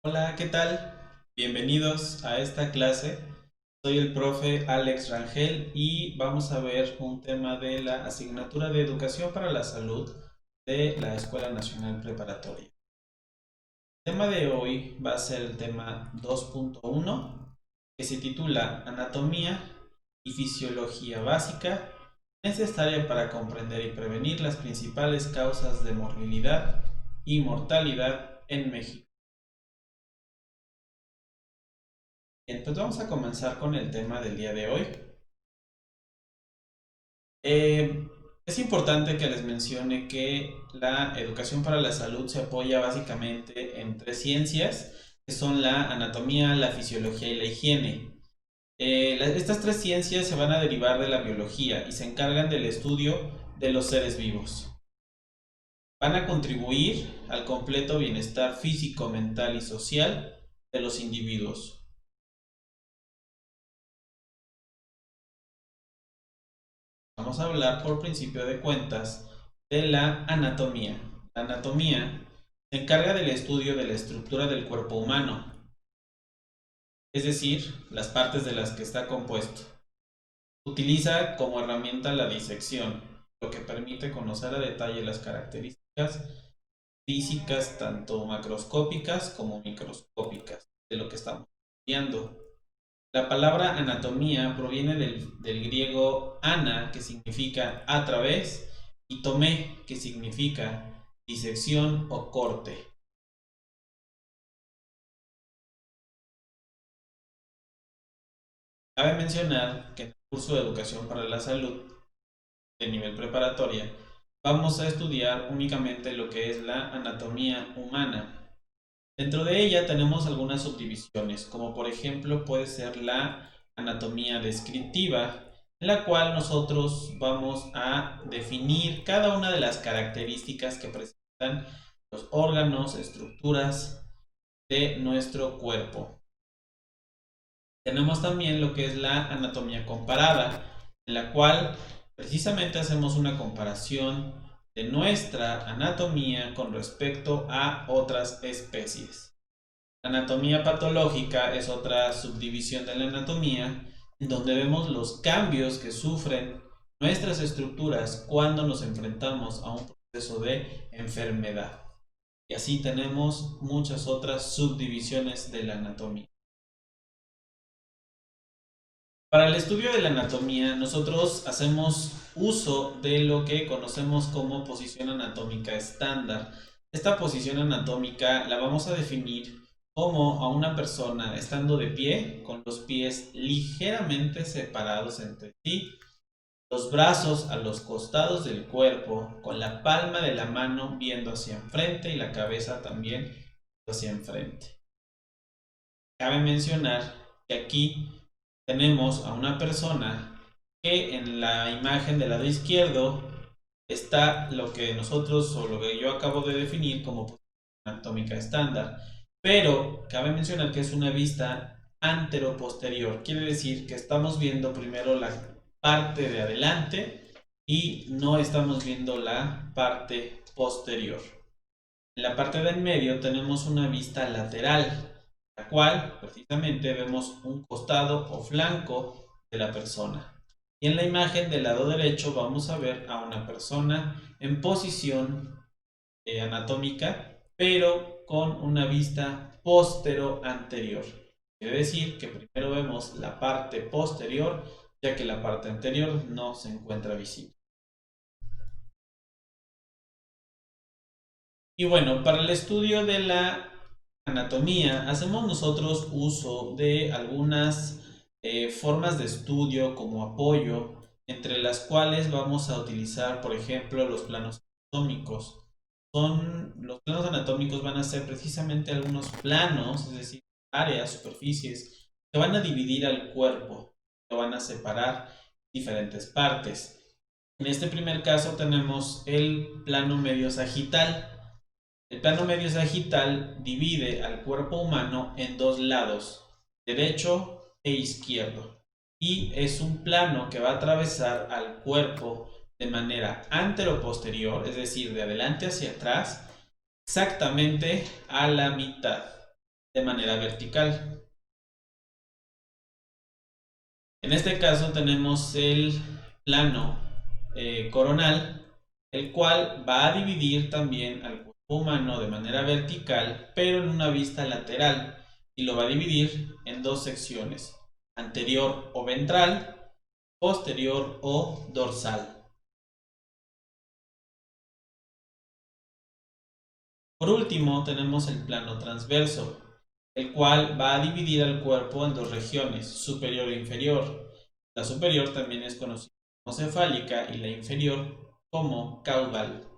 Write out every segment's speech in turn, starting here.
Hola, ¿qué tal? Bienvenidos a esta clase. Soy el profe Alex Rangel y vamos a ver un tema de la asignatura de Educación para la Salud de la Escuela Nacional Preparatoria. El tema de hoy va a ser el tema 2.1, que se titula Anatomía y Fisiología Básica necesaria para comprender y prevenir las principales causas de morbilidad y mortalidad en México. Bien, pues vamos a comenzar con el tema del día de hoy. Eh, es importante que les mencione que la educación para la salud se apoya básicamente en tres ciencias, que son la anatomía, la fisiología y la higiene. Estas tres ciencias se van a derivar de la biología y se encargan del estudio de los seres vivos. Van a contribuir al completo bienestar físico, mental y social de los individuos. Vamos a hablar por principio de cuentas de la anatomía. La anatomía se encarga del estudio de la estructura del cuerpo humano, es decir, las partes de las que está compuesto. Utiliza como herramienta la disección, lo que permite conocer a detalle las características físicas tanto macroscópicas como microscópicas de lo que estamos estudiando. La palabra anatomía proviene del griego ana, que significa a través, y tomé, que significa disección o corte. Cabe mencionar que en el curso de Educación para la Salud de nivel preparatoria vamos a estudiar únicamente lo que es la anatomía humana. Dentro de ella tenemos algunas subdivisiones, como por ejemplo puede ser la anatomía descriptiva, en la cual nosotros vamos a definir cada una de las características que presentan los órganos, estructuras de nuestro cuerpo. Tenemos también lo que es la anatomía comparada, en la cual precisamente hacemos una comparación de nuestra anatomía con respecto a otras especies. La anatomía patológica es otra subdivisión de la anatomía en donde vemos los cambios que sufren nuestras estructuras cuando nos enfrentamos a un proceso de enfermedad. Y así tenemos muchas otras subdivisiones de la anatomía. Para el estudio de la anatomía, nosotros hacemos uso de lo que conocemos como posición anatómica estándar. Esta posición anatómica la vamos a definir como a una persona estando de pie, con los pies ligeramente separados entre sí, los brazos a los costados del cuerpo, con la palma de la mano viendo hacia enfrente y la cabeza también hacia enfrente. Cabe mencionar que aquí tenemos a una persona que en la imagen del lado izquierdo está lo que nosotros o lo que yo acabo de definir como posición anatómica estándar. Pero cabe mencionar que es una vista antero-posterior. Quiere decir que estamos viendo primero la parte de adelante y no estamos viendo la parte posterior. En la parte de en medio tenemos una vista lateral, la cual precisamente vemos un costado o flanco de la persona. Y en la imagen del lado derecho vamos a ver a una persona en posición anatómica, pero con una vista postero-anterior. Quiere decir que primero vemos la parte posterior, ya que la parte anterior no se encuentra visible. Y bueno, para el estudio de la anatomía, hacemos nosotros uso de algunas formas de estudio como apoyo, entre las cuales vamos a utilizar, por ejemplo, los planos anatómicos. Los planos anatómicos van a ser precisamente algunos planos, es decir, áreas, superficies, que van a dividir al cuerpo, que van a separar diferentes partes. En este primer caso tenemos el plano medio sagital. El plano medio sagital divide al cuerpo humano en dos lados, derecho e izquierdo, y es un plano que va a atravesar al cuerpo de manera antero-posterior, es decir, de adelante hacia atrás, exactamente a la mitad. de manera vertical. En este caso tenemos el plano coronal, el cual va a dividir también al cuerpo humano de manera vertical, pero en una vista lateral, y lo va a dividir en dos secciones, anterior o ventral, posterior o dorsal. Por último, tenemos el plano transverso, el cual va a dividir al cuerpo en dos regiones, superior e inferior. La superior también es conocida como cefálica y la inferior como caudal.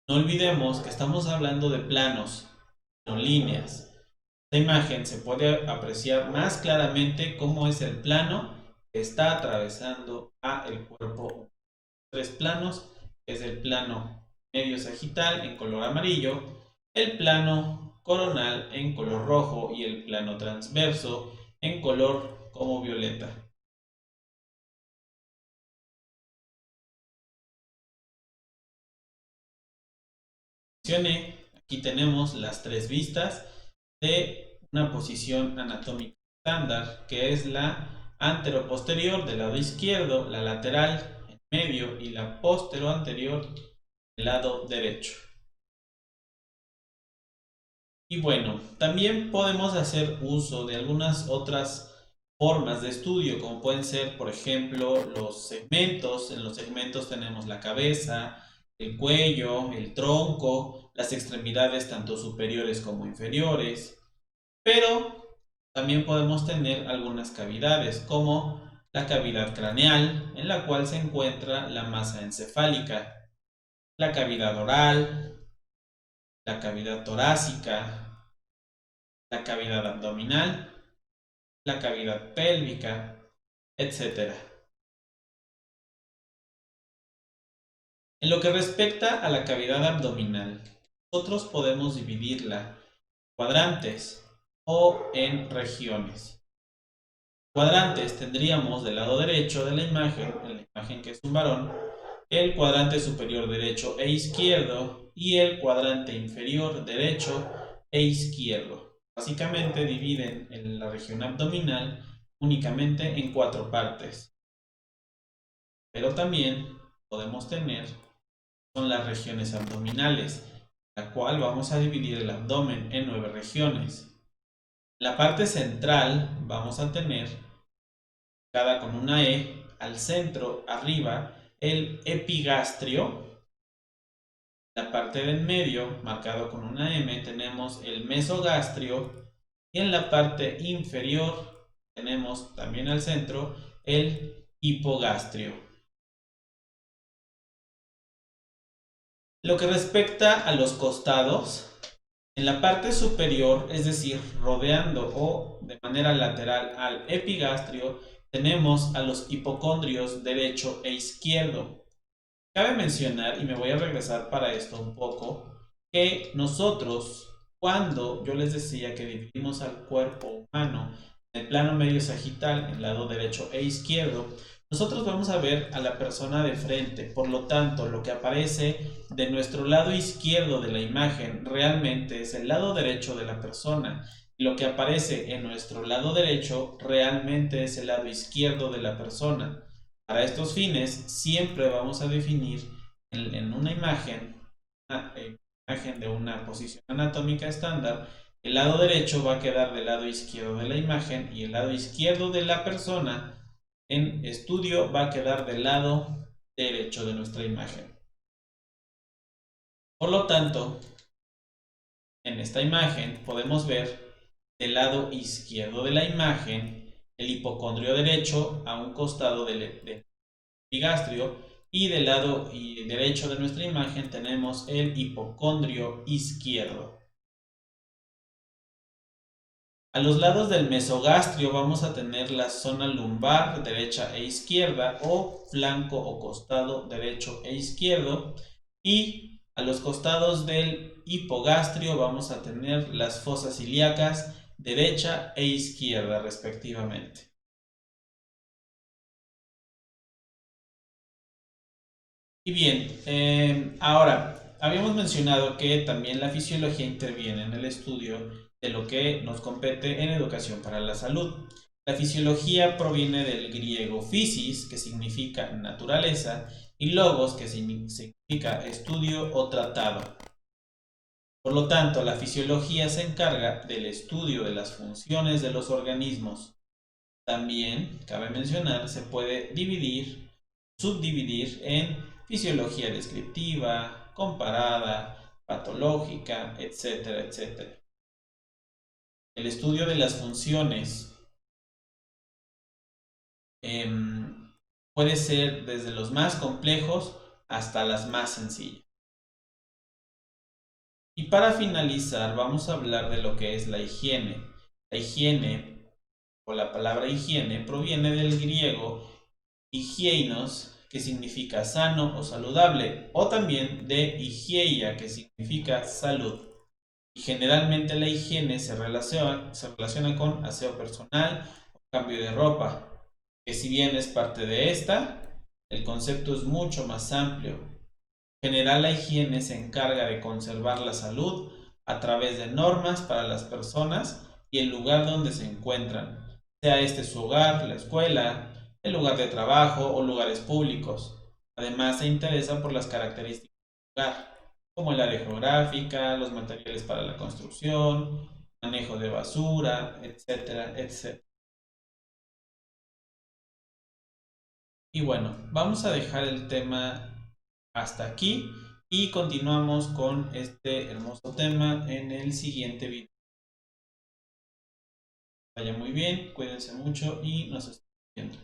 No olvidemos que estamos hablando de planos, no líneas. Esta imagen se puede apreciar más claramente cómo es el plano que está atravesando a el cuerpo. Tres planos, es el plano medio sagital en color amarillo, el plano coronal en color rojo y el plano transverso en color como violeta. Aquí tenemos las tres vistas de una posición anatómica estándar, que es la anteroposterior del lado izquierdo, la lateral en medio y la posteroanterior del lado derecho. Y bueno, también podemos hacer uso de algunas otras formas de estudio, como pueden ser, por ejemplo, los segmentos. En los segmentos tenemos la cabeza, el cuello, el tronco, las extremidades tanto superiores como inferiores. Pero también podemos tener algunas cavidades, como la cavidad craneal, en la cual se encuentra la masa encefálica, la cavidad oral, la cavidad torácica, la cavidad abdominal, la cavidad pélvica, etc. En lo que respecta a la cavidad abdominal, nosotros podemos dividirla en cuadrantes o en regiones. Cuadrantes tendríamos del lado derecho de en la imagen que es un varón, el cuadrante superior derecho e izquierdo y el cuadrante inferior derecho e izquierdo. Básicamente dividen en la región abdominal únicamente en cuatro partes. Pero también podemos tener son las regiones abdominales, la cual vamos a dividir el abdomen en 9 regiones. La parte central vamos a tener, cada con una E, al centro, arriba, el epigastrio. La parte de en medio, marcado con una M, tenemos el mesogastrio. Y en la parte inferior tenemos también al centro el hipogastrio. Lo que respecta a los costados, en la parte superior, es decir, rodeando o de manera lateral al epigastrio, tenemos a los hipocondrios derecho e izquierdo. Cabe mencionar, y me voy a regresar para esto un poco, que nosotros, cuando yo les decía que dividimos al cuerpo humano en el plano medio sagital, en el lado derecho e izquierdo, nosotros vamos a ver a la persona de frente. Por lo tanto, lo que aparece de nuestro lado izquierdo de la imagen realmente es el lado derecho de la persona. Y lo que aparece en nuestro lado derecho realmente es el lado izquierdo de la persona. Para estos fines, siempre vamos a definir en una imagen de una posición anatómica estándar, el lado derecho va a quedar del lado izquierdo de la imagen y el lado izquierdo de la persona en estudio va a quedar del lado derecho de nuestra imagen. Por lo tanto, en esta imagen podemos ver del lado izquierdo de la imagen el hipocondrio derecho a un costado del epigastrio y del lado derecho de nuestra imagen tenemos el hipocondrio izquierdo. A los lados del mesogastrio vamos a tener la zona lumbar derecha e izquierda o flanco o costado derecho e izquierdo, y a los costados del hipogastrio vamos a tener las fosas ilíacas derecha e izquierda respectivamente. Y bien, ahora habíamos mencionado que también la fisiología interviene en el estudio de lo que nos compete en educación para la salud. La fisiología proviene del griego physis, que significa naturaleza, y logos, que significa estudio o tratado. Por lo tanto, la fisiología se encarga del estudio de las funciones de los organismos. También, cabe mencionar, se puede subdividir en fisiología descriptiva, comparada, patológica, etcétera, etcétera. El estudio de las funciones puede ser desde los más complejos hasta las más sencillas. Y para finalizar, vamos a hablar de lo que es la higiene. La higiene, o la palabra higiene, proviene del griego higienos, que significa sano o saludable, o también de higieia, que significa salud. Y generalmente la higiene se relaciona con aseo personal o cambio de ropa, que si bien es parte de esta, el concepto es mucho más amplio. En general, la higiene se encarga de conservar la salud a través de normas para las personas y el lugar donde se encuentran, sea este su hogar, la escuela, el lugar de trabajo o lugares públicos. Además, se interesa por las características del lugar, como el área geográfica, los materiales para la construcción, manejo de basura, etcétera, etcétera. Y bueno, vamos a dejar el tema hasta aquí y continuamos con este hermoso tema en el siguiente video. Vaya muy bien, cuídense mucho y nos estamos viendo.